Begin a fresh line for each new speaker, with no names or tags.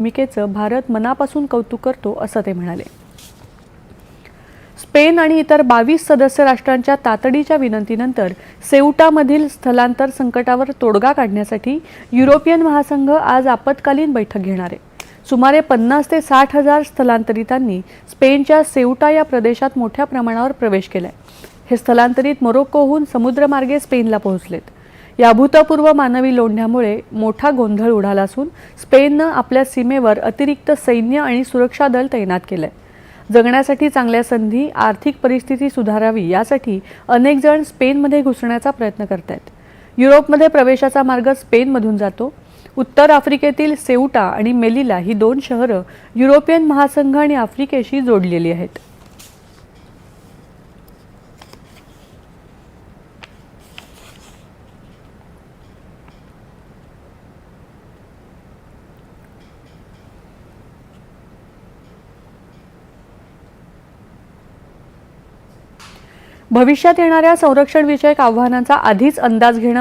भूमिकेचं भारत मनापासून कौतुक करतो असं ते म्हणाले। स्पेन आणि इतर 22 सदस्य राष्ट्रांच्या तातडीच्या विनंतीनंतर सेउटामधील स्थलांतर संकटावर तोडगा काढण्यासाठी युरोपियन महासंघ आज आपत्कालीन बैठक घेणार आहे। सुमारे 50 ते 60 हजार स्थलांतरितांनी स्पेनच्या सेउटा या प्रदेशात मोठ्या प्रमाणावर प्रवेश केलाय। हे स्थलांतरित मोरोक्कोहून समुद्रमार्गे स्पेनला पोहोचलेत। या अभूतपूर्व मानवी लोंढ्यामुळे मोठा गोंधळ उडाला असून स्पेननं आपल्या सीमेवर अतिरिक्त सैन्य आणि सुरक्षा दल तैनात केलंय। जगण्यासाठी चांगल्या संधी, आर्थिक परिस्थिती सुधारावी यासाठी अनेक जण स्पेनमध्ये घुसण्याचा प्रयत्न करतायत। युरोपमध्ये प्रवेशाचा मार्ग स्पेनमधून जातो। उत्तर आफ्रिकेतील सेउटा आणि मेलिला ही 2 शहरं युरोपियन महासंघ आणि आफ्रिकेशी जोडलेली आहेत। भविष्यात येणाऱ्या संरक्षण विषयक आव्हानांचा आधीच अंदाज घेणं